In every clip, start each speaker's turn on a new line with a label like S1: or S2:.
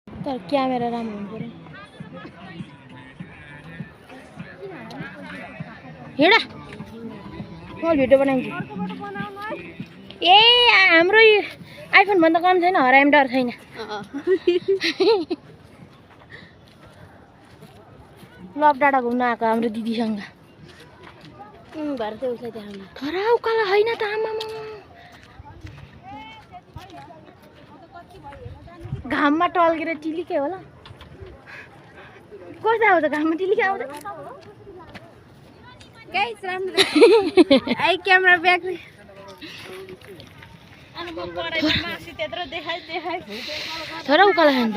S1: तर क्यामेरा राम्रो हुनु पर्यो। हिँड म भिडियो बनाउँछु। ए हाम्रो आइफोन भन्दा कम छैन, हरायो डर छैन। लभ डाँडा घुम्न आएको हाम्रो दिदीसँग।
S2: भर्दै उसलाई देखाउन।
S1: तर उकालो होइन त आमामा। घाममा टल्केर टिलिके होला। कस्तो आउँछ घाममा टिलिके आउँछ?
S2: गाइस राम्रो आई क्यामेरा ब्याक अनि म पढाइमा मार्क्स त्यत्रो देखाइ
S1: तर उकालो छैन त।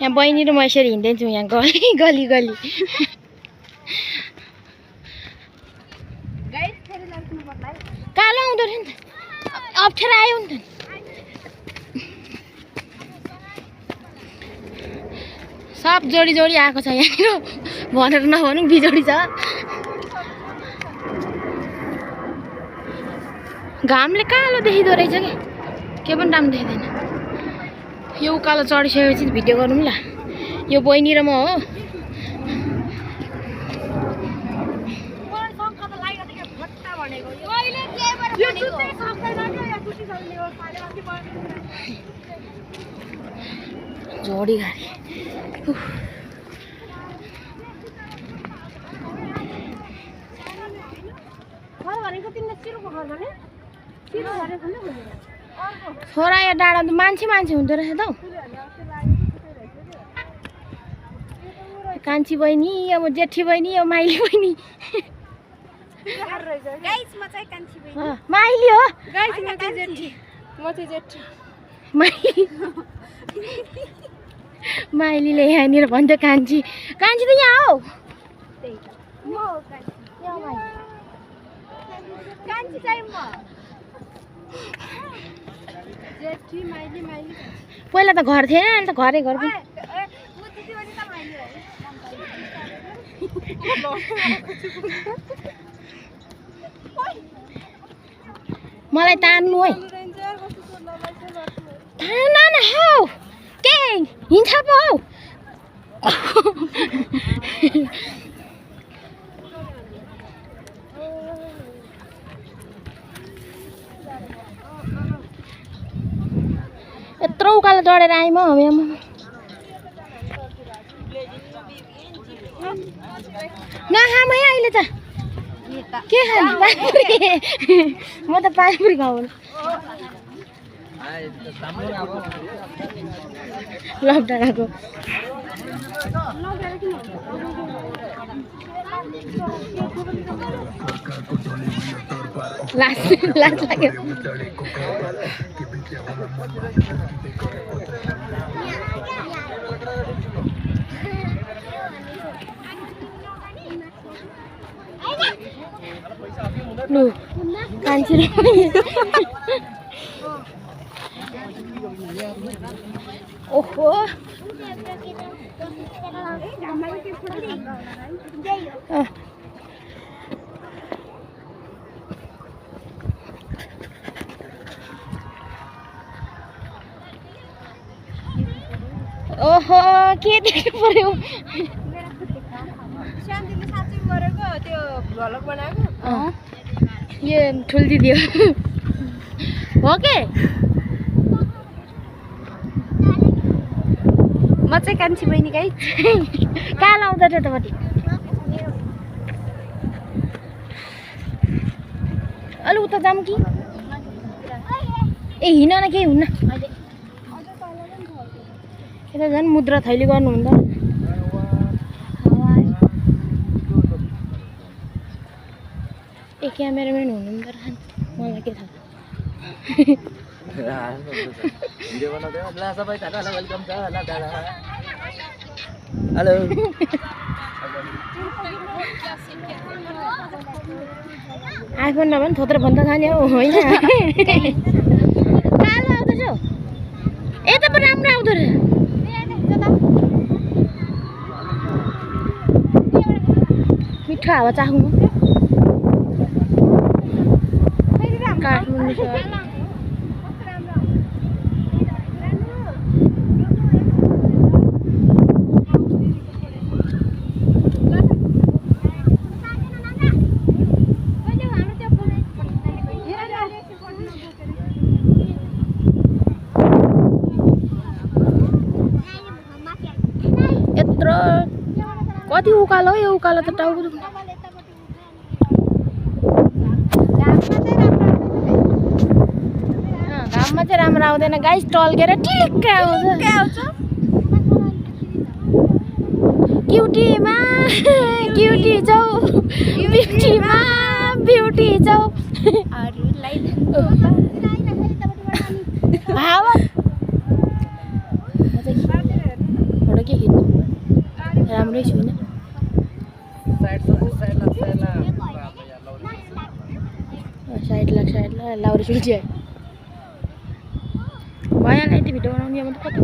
S1: यहाँ बहिनी र म यसरी हिँड्दैछौँ यहाँ गली गली गली। कालो आउँदो रहेछ नि त, अप्ठ्यारो आयो नि त। सब जोडी जोडी आएको छ यहाँनिर, भनेर नभनौँ बिजोडी छ। घामले कालो देखिँदो रहेछ के पनि राम्रो देखिँदैन। यो उकालो चढिसकेपछि भिडियो गरौँ ल। यो बहिनी र म हो। जोडी गाडी छोरा या डाँडा त मान्छे हुँदो रहेछ त हौ। कान्छी बहिनी, अब जेठी बहिनी, अब माइली बहिनी।
S2: गाइस म चाहिँ कान्छी बहिनी।
S1: माइली हो।
S2: गाइस म चाहिँ जेठी। म चाहिँ जेठी।
S1: माइलीले यहाँनिर भन्छ कान्छी। कान्छी त यहाँ हो।
S2: त्यही त म हो कान्छी। कान्छी चाहिँ म। जेठी माइली माइली।
S1: पहिला त घर थिएन, अनि त घरै घर पनि। मलाई तान्नु है। तान न हौ के हिँड्छ पो हौ। यत्रो उकालो चढेर आयौँ हौ हामी। नखाम है अहिले त। के खाने? पानीपुरी। म त पानीपुरी खाऊ। लभ डाँडाको लास लाग्यो। लु कान्छी ओहो ओहो के देख्नु पर्यो।
S2: शान्तिले साँच्चै गरेको त्यो भ्लग बनाएको।
S1: यो ठुल दिदी हो के?
S2: म चाहिँ कान्छी बहिनी गाई।
S1: कहाँ लाउँछ त्यतापट्टि? अलि उता जाऊँ कि? ए हिँड न, केही हुन्न। यता झन् मुद्रा थैली गर्नु हुँदा। ए क्यामेराम्यान हुनुहुँदो रहेछ, मलाई के थाहा।
S3: हेलो
S1: आइफोन नभए पनि थोत्रो भन्दा खाने हो होइन। कालो आउँदैछ यता पनि राम्रो आउँदो रहेछ। मिठो हावा चाख्नु काठमाडौँ उकालो यो उकालो त टाउको दुख्नु घाममा चाहिँ राम्रो आउँदैन गाइस टल्केर टिलिक्क आउँछ क्युटीमा क्युटी छौ ब्युटीमा ब्युटी छौ हावा फोटो के खिच्नु राम्रै छुइनँ साइड लाग लाउरे सुल्ची भयो यति भिडियो बनाउने अब कति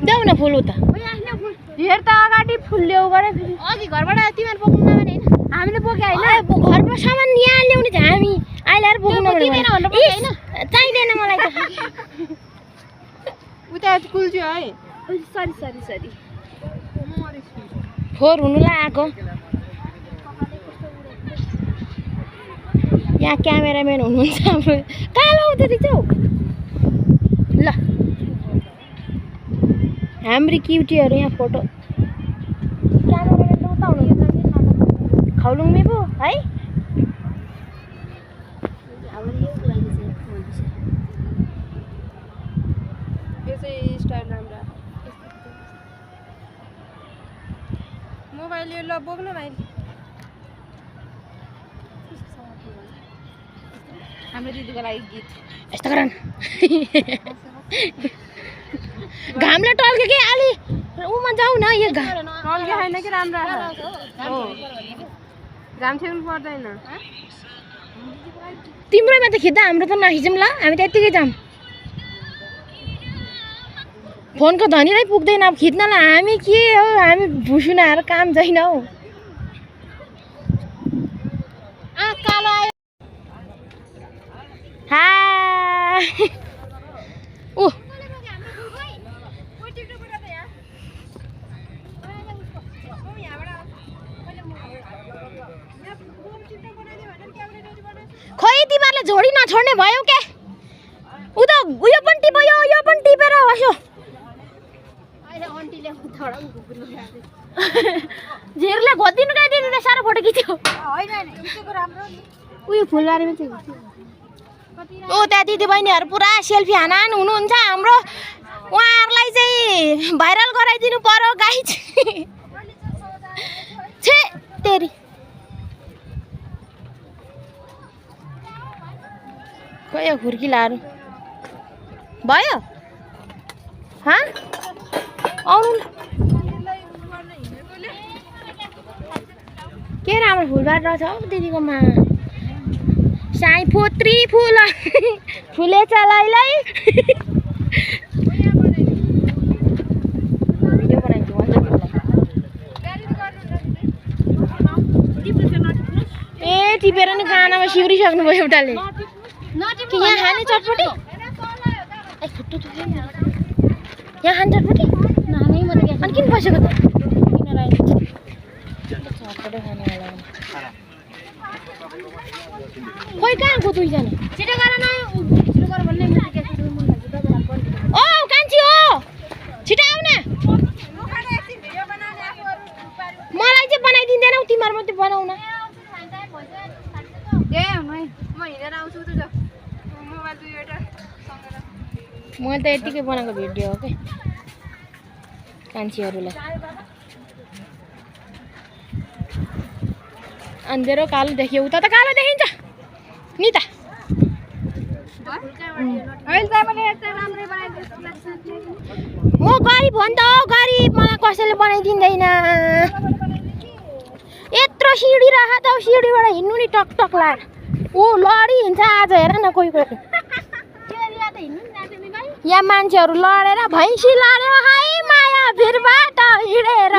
S1: देऊ न फुल उता
S2: हेर त अगाडि फुल ल्याउ गरे
S1: अघि घरबाट तिमीहरू बोक्नु नभने होइन
S2: हामीले बोके होइन
S1: घरमा सामान यहाँ ल्याउने चाहिँ हामी अहिले आएर बोक्नु चाहिँदैन मलाई त
S2: उता कुल्छु है सरी
S1: फोहोर हुनुलाई आएको यहाँ क्यामेराम्यान हुनुहुन्छ हाम्रो कहाँ लाउँदै थियौ ल हाम्री क्युटीहरू यहाँ फोटो क्यामेराम्यान उता हुनुहुन्छ खौलुङमै पो है
S2: यो चाहिँ स्टाइल राम्रो मोबाइल यो ल बोक्न भाइ हाम्रो दिदीको लागि गीत
S1: यस्तो गर घामले टल्क्यो कि अलि उमा जाऊ न यो
S2: टल्के छैन कि राम्रो हो घाम छेउनु पर्दैन
S1: तिम्रोमा त खिच्दा हाम्रो त नखिचौँ ल हामी त यत्तिकै जाऊँ फोनको धनीलाई पुग्दैन अब खिच्नलाई हामी के हो हामी भुसुनाहरू काम छैन हौ ऊ खोइ तिमीहरूले झोडी नछोड्ने भयो के ऊ त उयो पनि टिप्यो यो पनि टिपेर बस्यो झिरले घोदिनु गइदिनु साह्रो फोटो खिच्यो उयो फुलबारीमा चाहिँ ओ त्यहाँ दिदीबहिनीहरू पुरा सेल्फी हानान हुनुहुन्छ हाम्रो उहाँहरूलाई चाहिँ भाइरल गराइदिनु पर्यो गाइज छे तेरी खोइ खुर्किलाहरू भयो हाँ आउनु के राम्रो फुलबारी रहेछ हौ दिदीकोमा साई फोत्री फुल फुले चलाइलाई भिडियो बनाइदिनु ए टिपेर नि गानामा सिउरिसक्नुभयो एउटाले यहाँ खाने चटपटी यहाँ खाने चटपटी अनि किन बसेको त चटपटी खाने होला खोइ कहाँ गयो दुईजना छिटो गर न ओ कान्छी हो छिटो आऊ न मलाई चाहिँ बनाइदिँदैनौ तिमीहरू मात्रै बनाऊ न म त यतिकै बनाएको भिडियो हो क्या कान्छीहरूलाई अन्धेरो कालो देखियो उता त कालो देखिन्छ नि त म गरिब हो नि त गरिब मलाई कसैले बनाइदिँदैन यत्रो सिँढी राख त सिँढीबाट हिँड्नु नि टक टक लाएर ऊ लडी हिँड्छ आज हेर न कोही कोही यहाँ मान्छेहरू लडेर भैँसी लड्यो है माया भिरबाट हिँडेर